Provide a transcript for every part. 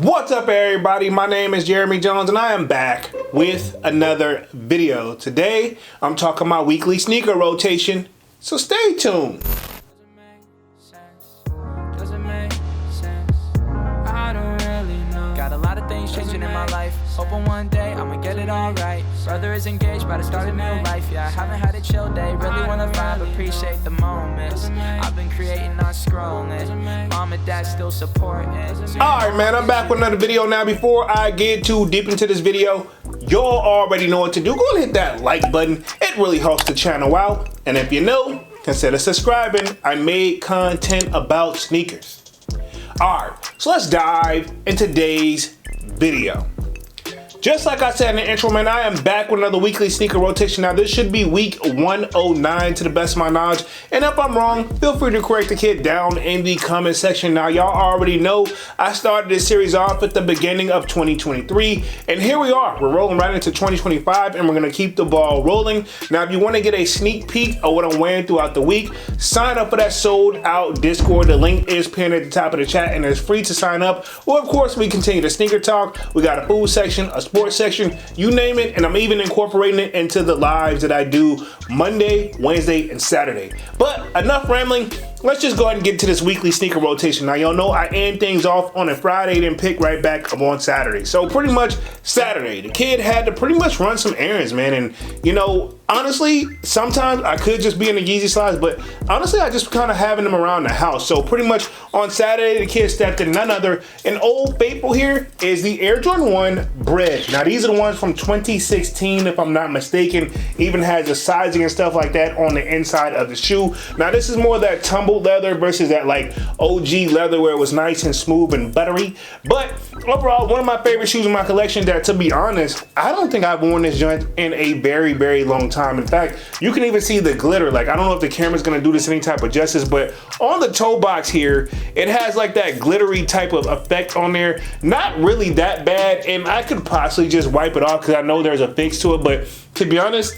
What's up everybody, my name is Jeremy Jones and I am back with another video. Today I'm talking my weekly sneaker rotation, so stay tuned. Got a lot of things changing in my life. Hoping one day I'ma get it all right. Brother is engaged, about to start a new life. Yeah, I haven't had a chill day. Really wanna vibe, appreciate the moments. I've been creating, not scrolling. Mom and dad still supporting. Alright man, I'm back with another video. Now before I get too deep into this video, y'all already know what to do. Go and hit that like button. It really helps the channel out. And if you're new, consider subscribing. I made content about sneakers. Alright, so let's dive into today's video. Just like I said in the intro, man, I am back with another weekly sneaker rotation. Now, this should be week 109 to the best of my knowledge. And if I'm wrong, feel free to correct the kid down in the comment section. Now, y'all already know I started this series off at the beginning of 2023. And here we are. We're rolling right into 2025, and we're going to keep the ball rolling. Now, if you want to get a sneak peek of what I'm wearing throughout the week, sign up for that sold out Discord. The link is pinned at the top of the chat, and it's free to sign up. Or, of course, we continue the sneaker talk. We got a food section, a sports section, you name it, and I'm even incorporating it into the lives that I do Monday, Wednesday, and Saturday. But enough rambling, let's just go ahead and get to this weekly sneaker rotation. Now, y'all know I end things off on a Friday, then pick right back up on Saturday. So pretty much Saturday, the kid had to pretty much run some errands, man. And you know, honestly, sometimes I could just be in the Yeezy slides, but honestly, I just kind of having them around the house. So pretty much on Saturday, the kid stepped in none other. An old faithful here is the Air Jordan 1 Bread. Now, these are the ones from 2016, if I'm not mistaken. Even has the sizing and stuff like that on the inside of the shoe. Now, this is more that tumbled leather versus that like OG leather where it was nice and smooth and buttery. But overall, one of my favorite shoes in my collection that, to be honest, I don't think I've worn this joint in a very, very long time. In fact, you can even see the glitter. Like, I don't know if the camera's gonna do this any type of justice, but on the toe box here, it has like that glittery type of effect on there. Not really that bad, and I could possibly just wipe it off because I know there's a fix to it, but to be honest,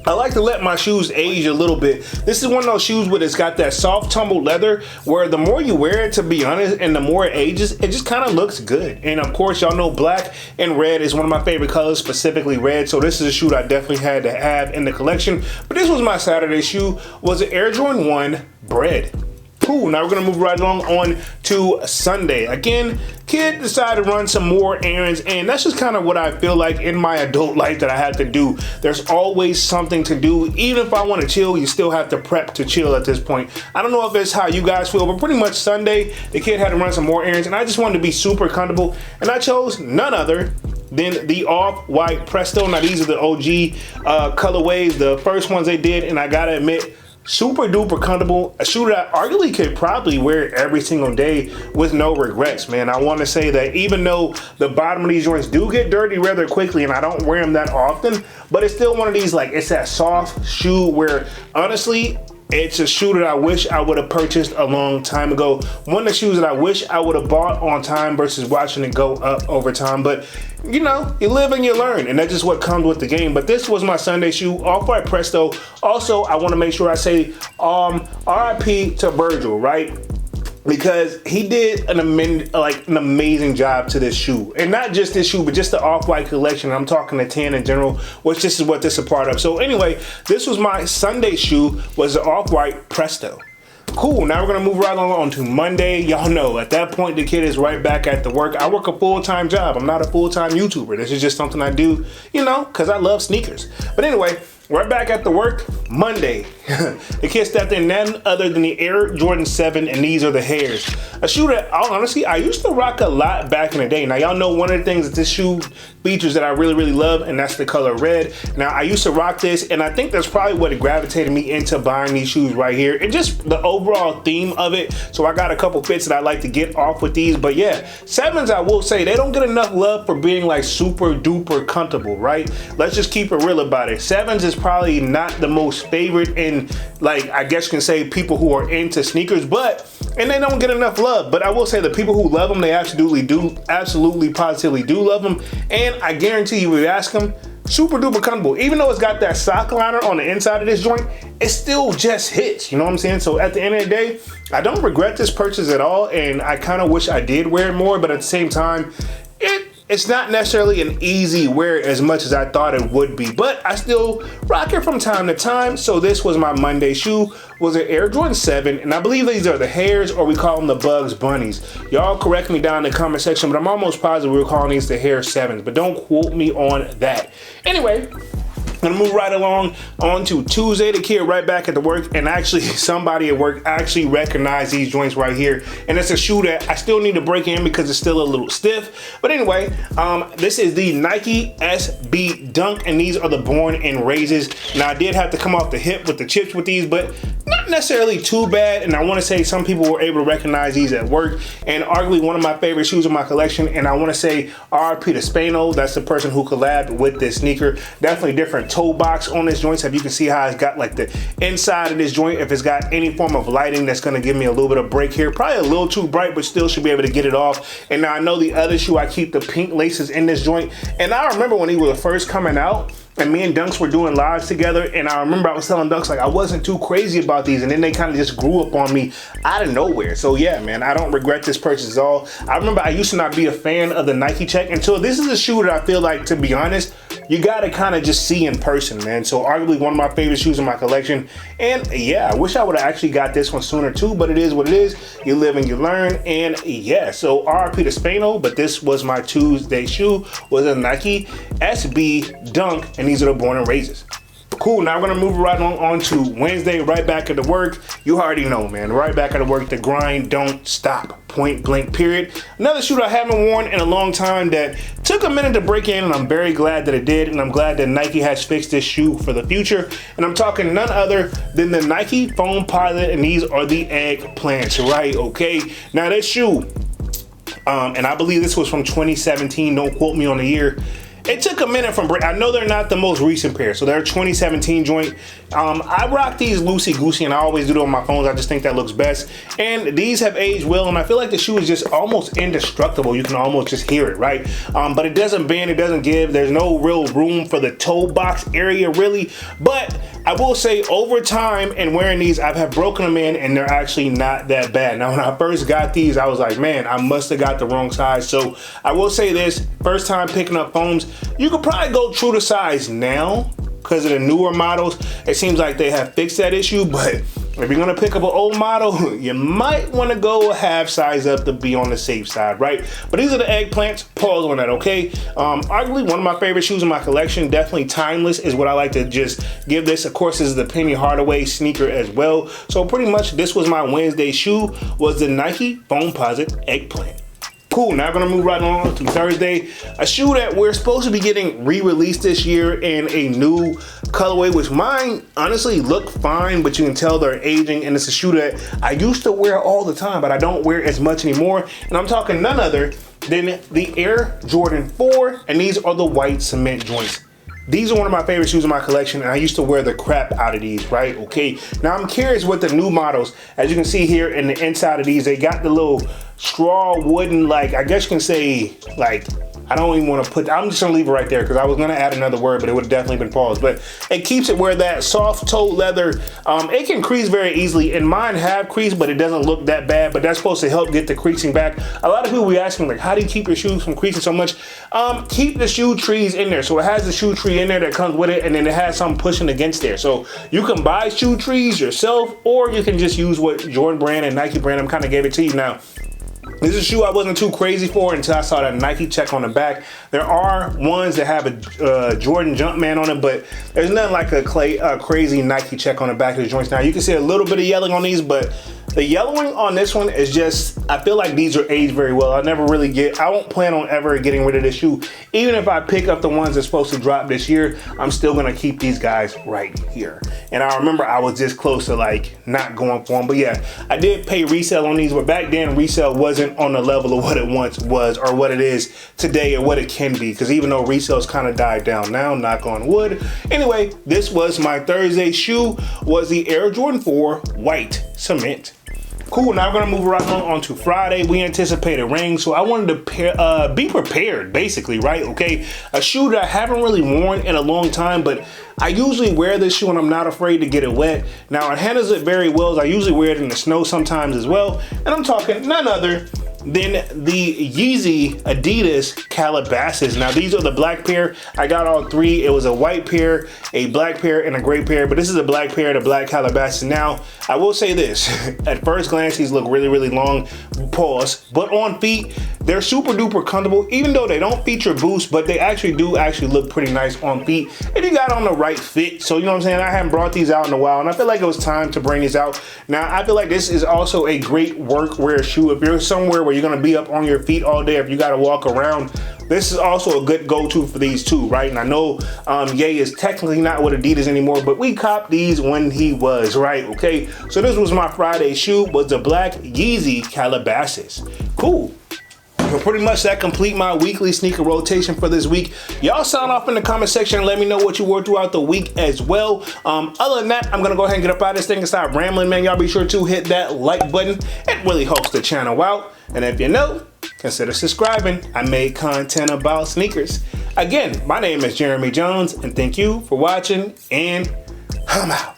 I like to let my shoes age a little bit. This is one of those shoes where it's got that soft tumbled leather where the more you wear it, to be honest, and the more it ages, it just kind of looks good. And of course, y'all know black and red is one of my favorite colors, specifically red. So this is a shoe that I definitely had to have in the collection. But this was my Saturday shoe, was an Air Jordan 1 Bread. Cool, now we're gonna move right along on to Sunday. Again, kid decided to run some more errands, and that's just kind of what I feel like in my adult life that I have to do. There's always something to do. Even if I want to chill, you still have to prep to chill at this point. I don't know if it's how you guys feel, but pretty much Sunday, the kid had to run some more errands, and I just wanted to be super comfortable, and I chose none other than the off-white Presto. Now, these are the OG colorways, the first ones they did, and I gotta admit, super duper comfortable. A shoe that I arguably could probably wear every single day with no regrets, man. I want to say that even though the bottom of these joints do get dirty rather quickly and I don't wear them that often, but it's still one of these, like, it's that soft shoe where honestly, it's a shoe that I wish I would have purchased a long time ago. One of the shoes that I wish I would have bought on time versus watching it go up over time. But you know, you live and you learn, and that's just what comes with the game. But this was my Sunday shoe, off-white Presto. Also, I want to make sure I say RIP to Virgil, right? Because he did an amazing job to this shoe. And not just this shoe, but just the off-white collection. I'm talking the 10 in general, which this is what this is a part of. So anyway, this was my Sunday shoe, was the off-white Presto. Cool, now we're gonna move right on to Monday. Y'all know, at that point, the kid is right back at the work. I work a full-time job. I'm not a full-time YouTuber. This is just something I do, you know, because I love sneakers. But anyway, right back at the work, Monday. The kid stepped in none other than the Air Jordan 7, and these are the hairs. A shoe that, honestly, I used to rock a lot back in the day. Now, y'all know one of the things that this shoe features that I really, really love, and that's the color red. Now, I used to rock this, and I think that's probably what gravitated me into buying these shoes right here, and just the overall theme of it. So I got a couple fits that I like to get off with these, but yeah, 7s, I will say, they don't get enough love for being like super duper comfortable, right? Let's just keep it real about it. 7s is probably not the most favorite in, like, I guess you can say people who are into sneakers, and they don't get enough love. But I will say the people who love them, they absolutely positively do love them. And I guarantee you, if you ask them, super duper comfortable. Even though it's got that sock liner on the inside of this joint, it still just hits, you know what I'm saying? So at the end of the day, I don't regret this purchase at all, and I kind of wish I did wear it more, but at the same time, it's not necessarily an easy wear as much as I thought it would be, but I still rock it from time to time. So this was my Monday shoe, was an Air Jordan 7, and I believe these are the Hares, or we call them the Bugs Bunnies. Y'all correct me down in the comment section, but I'm almost positive we were calling these the Hare 7s, but don't quote me on that. Anyway, I'm gonna move right along on to Tuesday. The kid right back at the work, and actually somebody at work actually recognized these joints right here, and it's a shoe that I still need to break in because it's still a little stiff. But anyway, this is the Nike SB Dunk, and these are the Born and Raises. Now I did have to come off the hip with the chips with these, but not necessarily too bad. And I want to say some people were able to recognize these at work, and arguably one of my favorite shoes in my collection. And I want to say RP to Spano, that's the person who collabed with this sneaker. Definitely different toe box on this joint, so you can see how it's got like the inside of this joint. If it's got any form of lighting, that's going to give me a little bit of break here, probably a little too bright, but still should be able to get it off. And now I know the other shoe, I keep the pink laces in this joint, and I remember when he was first coming out, and me and Dunks were doing lives together, and I remember I was telling Dunks like I wasn't too crazy about these, and then they kind of just grew up on me out of nowhere. So yeah, man, I don't regret this purchase at all. I remember I used to not be a fan of the Nike Check until this is a shoe that I feel like, to be honest, you gotta kind of just see in person, man. So arguably one of my favorite shoes in my collection. And yeah, I wish I would have actually got this one sooner too, but it is what it is. You live and you learn. And yeah, so RP to Spano, but this was my Tuesday shoe, was a Nike SB Dunk, and these are the Born and Raises. Cool, now we're gonna move right on to Wednesday, right back at the work. You already know, man, right back at the work, the grind don't stop, point blank period. Another shoe that I haven't worn in a long time that took a minute to break in, and I'm very glad that it did, and I'm glad that Nike has fixed this shoe for the future. And I'm talking none other than the Nike Foam Pilot, and these are the eggplants, right? Okay, now this shoe, and I believe this was from 2017, don't quote me on the year. It took a minute from, I know they're not the most recent pair, so they're a 2017 joint. I rock these loosey-goosey, and I always do it on my phones. I just think that looks best. And these have aged well, and I feel like the shoe is just almost indestructible. You can almost just hear it, right? But it doesn't bend, it doesn't give. There's no real room for the toe box area, really. But I will say, over time and wearing these, I have broken them in, and they're actually not that bad. Now, when I first got these, I was like, man, I must have got the wrong size. So I will say this, first time picking up foams, you could probably go true to size now because of the newer models. It seems like they have fixed that issue, but if you're gonna pick up an old model, you might wanna go half size up to be on the safe side, right? But these are the eggplants, pause on that, okay? Arguably one of my favorite shoes in my collection, definitely timeless is what I like to just give this. Of course, this is the Penny Hardaway sneaker as well. So pretty much this was my Wednesday shoe, was the Nike Foamposite Eggplant. Cool, now we're gonna move right on to Thursday. A shoe that we're supposed to be getting re-released this year in a new colorway, which mine honestly look fine, but you can tell they're aging, and it's a shoe that I used to wear all the time, but I don't wear as much anymore. And I'm talking none other than the Air Jordan 4, and these are the white cement joints. These are one of my favorite shoes in my collection, and I used to wear the crap out of these, right? Okay, now I'm curious with the new models. As you can see here in the inside of these, they got the little straw wooden, like, I guess you can say, like, I don't even want to put, I'm just gonna leave it right there because I was gonna add another word, but it would have definitely been paused. But it keeps it where that soft toe leather, it can crease very easily, and mine have creased, but it doesn't look that bad, but that's supposed to help get the creasing back. A lot of people be asking, like, how do you keep your shoes from creasing so much? Keep the shoe trees in there. So it has the shoe tree in there that comes with it, and then it has something pushing against there. So you can buy shoe trees yourself, or you can just use what Jordan brand and Nike brand, I'm kind of gave it to you now. This is a shoe I wasn't too crazy for until I saw that Nike check on the back. There are ones that have a Jordan Jumpman on it, but there's nothing like a crazy Nike check on the back of the joints. Now you can see a little bit of yellowing on these, but the yellowing on this one is just, I feel like these are aged very well. I won't plan on ever getting rid of this shoe. Even if I pick up the ones that's supposed to drop this year, I'm still gonna keep these guys right here. And I remember I was this close to like not going for them, but yeah, I did pay resale on these, but back then resale wasn't on the level of what it once was or what it is today or what it can be, because even though resale's kind of died down now, knock on wood. Anyway, this was my Thursday shoe, was the Air Jordan 4 white cement. Cool, now we're gonna move right on to Friday. We anticipated rain, so I wanted to be prepared, basically, right? Okay, a shoe that I haven't really worn in a long time, but I usually wear this shoe and I'm not afraid to get it wet. Now it handles it very well. I usually wear it in the snow sometimes as well. And I'm talking none other than the Yeezy Adidas Calabasas. Now these are the black pair. I got all three. It was a white pair, a black pair, and a gray pair, but this is a black pair, the black Calabasas. Now, I will say this, at first glance, these look really, really long, pause, but on feet, they're super duper comfortable, even though they don't feature boost, but they actually do look pretty nice on feet if you got on the right fit. So, you know what I'm saying? I haven't brought these out in a while, and I feel like it was time to bring these out. Now, I feel like this is also a great work wear shoe. If you're somewhere where you're gonna be up on your feet all day, if you gotta walk around, this is also a good go-to for these too, right? And I know Ye is technically not with Adidas anymore, but we copped these when he was, right? Okay, so this was my Friday shoe, was the black Yeezy Calabasas. Cool. So pretty much that complete my weekly sneaker rotation for this week. Y'all sound off in the comment section and let me know what you wore throughout the week as well. Other than that, I'm gonna go ahead and get up out of this thing and stop rambling, man. Y'all be sure to hit that like button. It really helps the channel out. And if you know, consider subscribing. I made content about sneakers. Again, my name is Jeremy Jones, and thank you for watching, and I'm out.